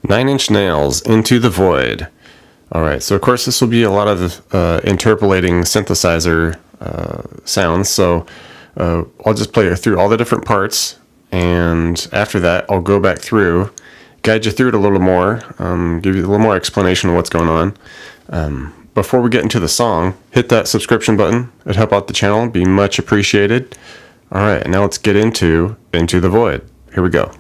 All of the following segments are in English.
9-inch nails into the void. Alright, so of course this will be a lot of interpolating synthesizer sounds, so I'll just play through all the different parts, and after that I'll go back through, guide you through it a little more, give you a little more explanation of what's going on. Before we get into the song, hit that subscription button. It'd help out the channel, be much appreciated. Alright, now let's get into the Void. Here we go.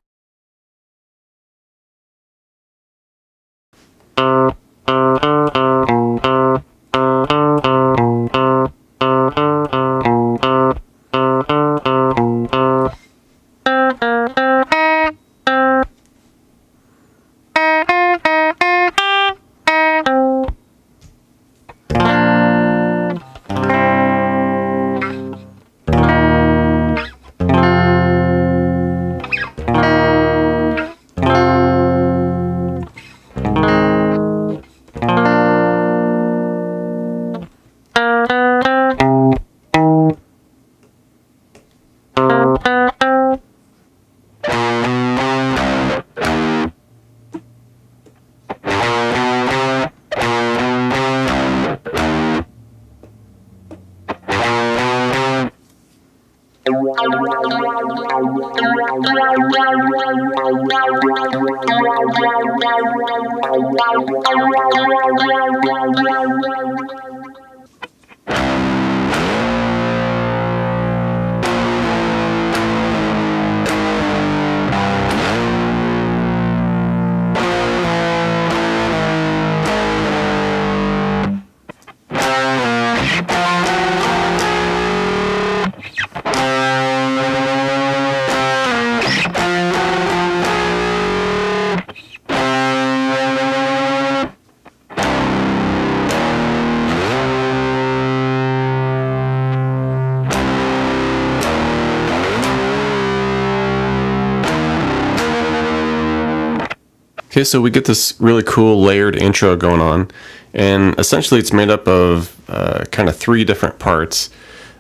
Okay, so we get this really cool layered intro going on, and essentially it's made up of kind of three different parts.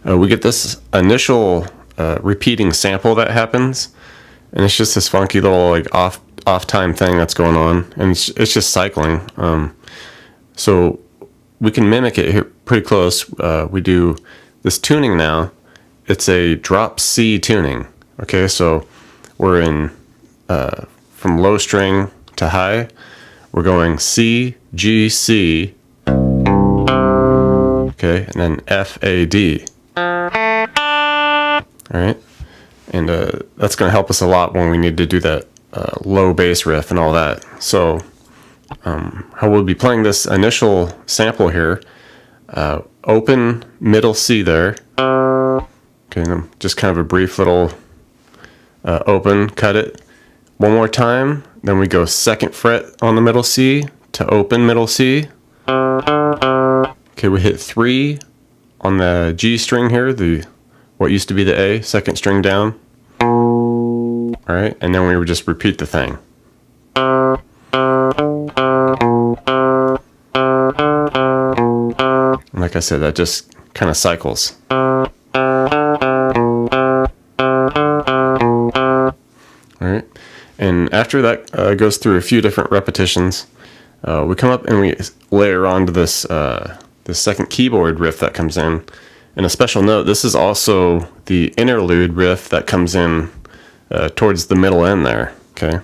We get this initial repeating sample that happens, and it's just this funky little like off time thing that's going on, and it's just cycling. So we can mimic it here pretty close. We do this tuning now. It's a drop C tuning. Okay, so we're in from low string to high, we're going C, G, C, okay, and then F, A, D. Alright, and that's going to help us a lot when we need to do that low bass riff and all that. So, how we'll be playing this initial sample here, open, middle C there, okay, and just kind of a brief little open, cut it. One more time, then we go second fret on the middle C to open middle C. Okay, we hit 3 on the G string here, what used to be the A, second string down. Alright, and then we would just repeat the thing. And like I said, that just kind of cycles. Alright. And after that goes through a few different repetitions, we come up and we layer onto this this second keyboard riff that comes in. And a special note, this is also the interlude riff that comes in towards the middle end there. Okay,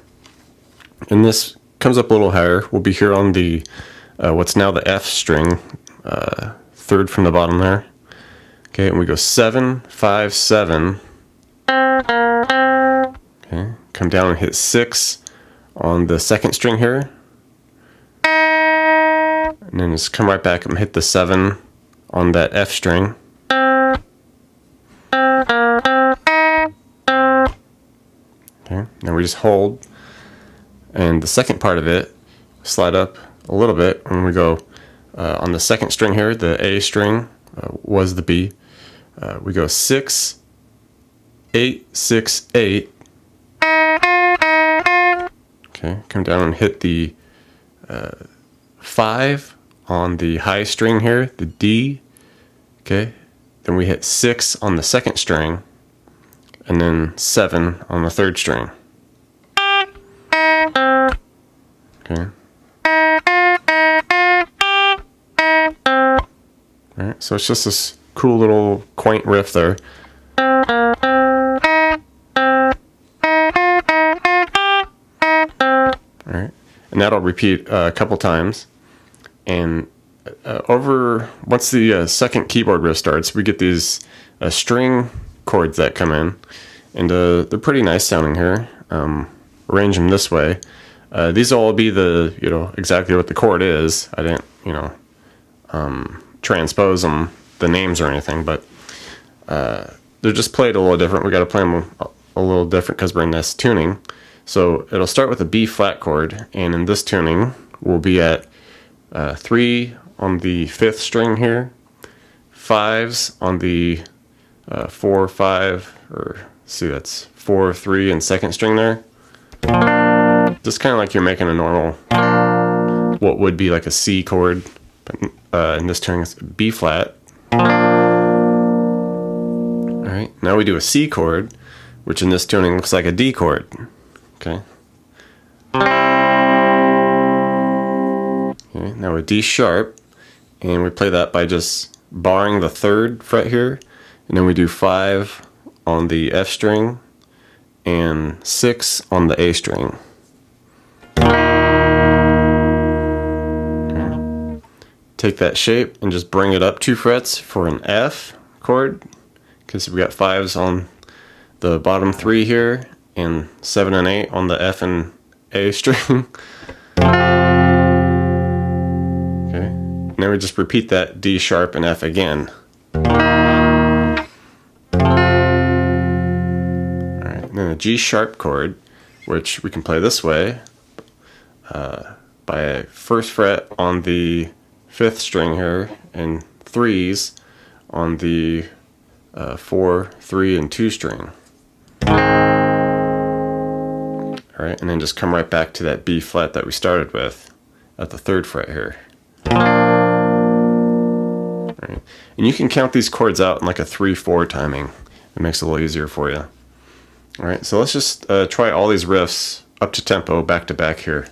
and this comes up a little higher. We'll be here on the what's now the F string, third from the bottom there. Okay, and we go 7, 5, 7. Okay, come down and hit 6 on the second string here, and then just come right back and hit the 7 on that F string. Okay, now we just hold, and the second part of it, slide up a little bit, and we go on the second string here, the A string was the B. We go 6, 8, 6, 8. Okay, come down and hit the 5 on the high string here, the D. Okay, then we hit 6 on the second string, and then 7 on the third string. Okay. Alright, so it's just this cool little quaint riff there. Alright, and that'll repeat a couple times. And once the second keyboard riff starts, we get these string chords that come in, and they're pretty nice sounding here. Arrange them this way. These will all be exactly what the chord is. I didn't transpose them, the names or anything, but they're just played a little different. We got to play them a little different because we're in this tuning. So it'll start with a B flat chord, and in this tuning we'll be at 3 on the 5th string here, 5s on the 4, 5, or see, that's 4, 3, and 2nd string there. Just kind of like you're making a normal, what would be like a C chord, but in this tuning it's B flat. Alright, now we do a C chord, which in this tuning looks like a D chord. Okay. Okay, now a D sharp, and we play that by just barring the 3rd fret here, and then we do 5 on the F string and 6 on the A string. Okay. Take that shape and just bring it up 2 frets for an F chord, because we got 5s on the bottom 3 here and 7 and 8 on the F and A string. Okay. Now we just repeat that D sharp and F again. Alright, then a G sharp chord, which we can play this way, by 1st fret on the 5th string here and 3s on the 4, 3, and 2 string. Alright, and then just come right back to that B flat that we started with at the 3rd fret here. Alright, and you can count these chords out in like a 3/4 timing. It makes it a little easier for you. Alright, so let's just try all these riffs up to tempo, back to back here.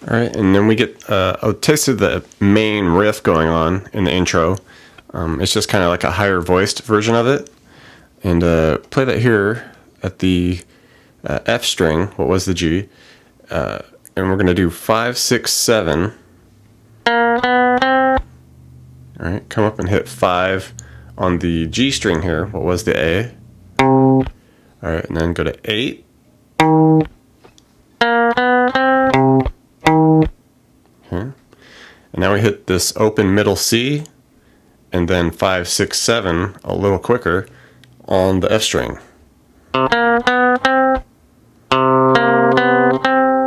Alright, and then we get a taste of the main riff going on in the intro. It's just kind of like a higher voiced version of it. And play that here at the F string, what was the G, and we're going to do 5, 6, 7. Alright, come up and hit 5 on the G string here, what was the A. Alright, and then go to 8. Okay. And now we hit this open middle C, and then 5, 6, 7 a little quicker on the F string.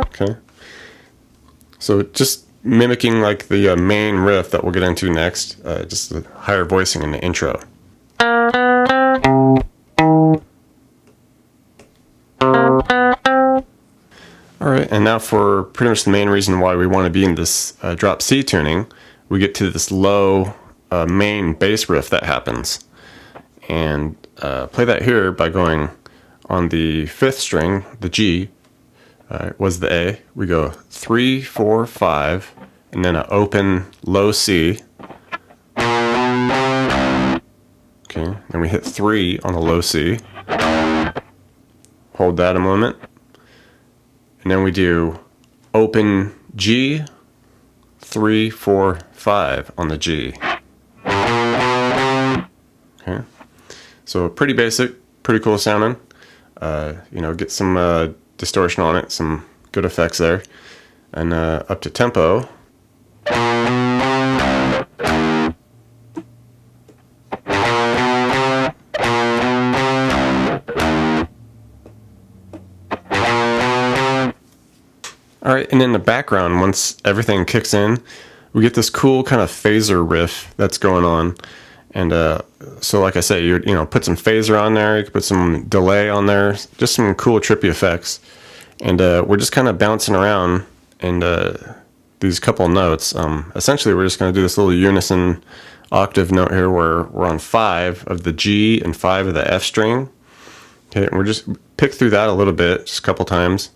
Okay. So just mimicking like the main riff that we'll get into next, just the higher voicing in the intro. Alright, and now for pretty much the main reason why we want to be in this drop C tuning, we get to this low main bass riff that happens. And play that here by going on the 5th string, the G, was the A. We go 3, 4, 5, and then an open low C. Okay, then we hit 3 on the low C. Hold that a moment. And then we do open G, 3, 4, 5 on the G. Okay, so pretty basic, pretty cool sounding. Get some distortion on it, some good effects there. And up to tempo. All right, and in the background, once everything kicks in, we get this cool kind of phaser riff that's going on. And so like I say, you put some phaser on there, you can put some delay on there, just some cool trippy effects. And we're just kind of bouncing around and these couple notes. Essentially, we're just going to do this little unison octave note here where we're on 5 of the G and 5 of the F string. Okay, and we're just pick through that a little bit, just a couple times.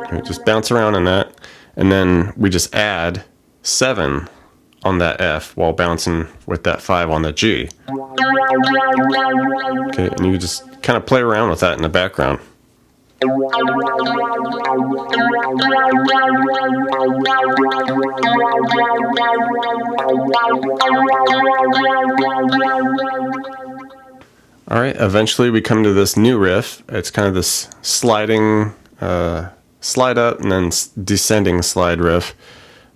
Okay, just bounce around in that. And then we just add 7 on that F while bouncing with that 5 on the G. Okay, and you just kind of play around with that in the background. All right, eventually we come to this new riff. It's kind of this sliding, slide up and then descending slide riff.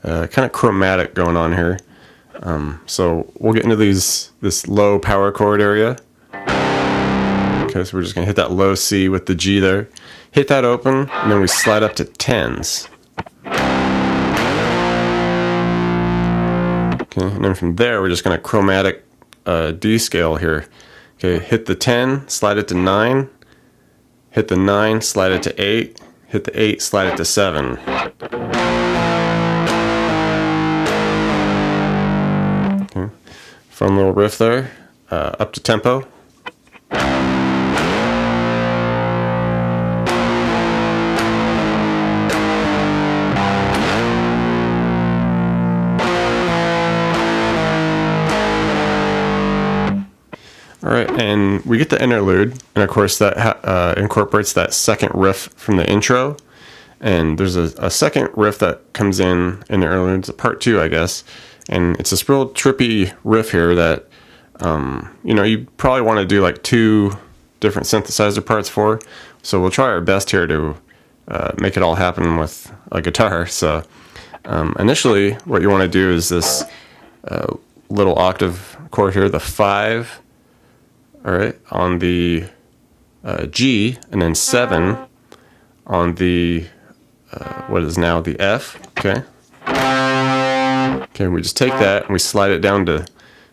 Kind of chromatic going on here. So we'll get into this low power chord area. Okay, so we're just gonna hit that low C with the G there. Hit that open, and then we slide up to 10s. Okay, and then from there we're just gonna chromatic descale here. Okay, hit the 10, slide it to 9, hit the 9, slide it to 8, hit the 8, slide it to 7. Okay, fun little riff there, up to tempo. All right, and we get the interlude, and of course that incorporates that second riff from the intro. And there's a second riff that comes in the interlude. It's a part 2, I guess. And it's this real trippy riff here that, you probably want to do like 2 different synthesizer parts for. So we'll try our best here to make it all happen with a guitar. So initially, what you want to do is this little octave chord here, the 5. All right, on the G, and then 7 on the, what is now the F, okay? Okay, we just take that and we slide it down to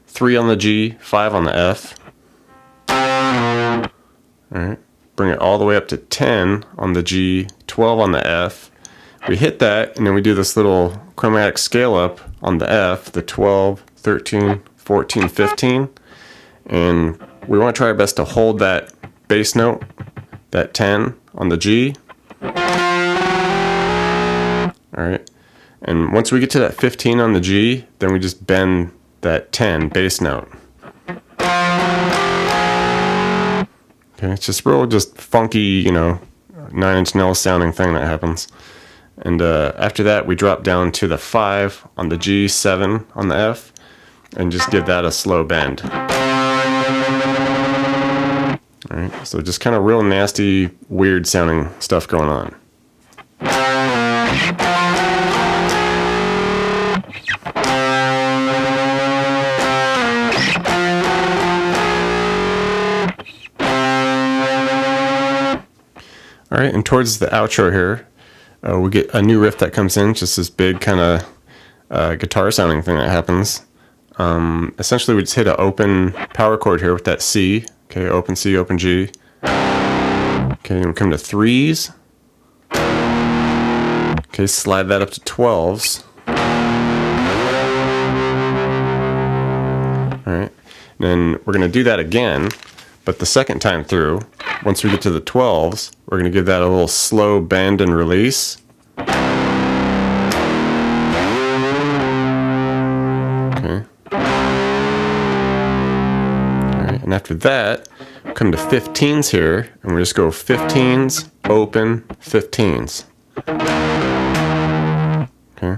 3 on the G, 5 on the F. All right, bring it all the way up to 10 on the G, 12 on the F. We hit that, and then we do this little chromatic scale up on the F, the 12, 13, 14, 15, and we want to try our best to hold that bass note, that 10 on the G. All right, and once we get to that 15 on the G, then we just bend that 10 bass note. Okay, it's just real, just funky, 9-inch nail sounding thing that happens. And after that, we drop down to the 5 on the G, 7 on the F, and just give that a slow bend. Alright, so just kind of real nasty, weird sounding stuff going on. Alright, and towards the outro here, we get a new riff that comes in, just this big kind of guitar sounding thing that happens. Essentially we just hit an open power chord here with that C. Okay, open C, open G. Okay, then we come to 3s. Okay, slide that up to 12s. Alright, then we're going to do that again, but the second time through, once we get to the 12s, we're going to give that a little slow bend and release. Okay. And after that, come to 15s here, and we just go 15s, open, 15s. Okay.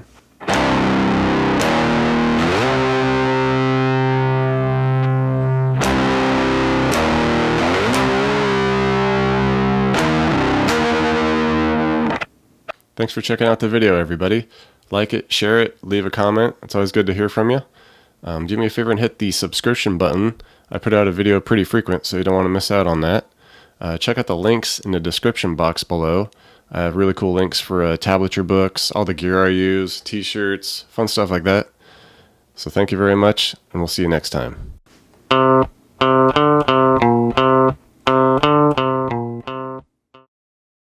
Thanks for checking out the video, everybody. Like it, share it, leave a comment. It's always good to hear from you. Do me a favor and hit the subscription button. I put out a video pretty frequent, so you don't want to miss out on that. check out the links in the description box below. I have really cool links for tablature books, all the gear I use, t-shirts, fun stuff like that. So thank you very much, and we'll see you next time.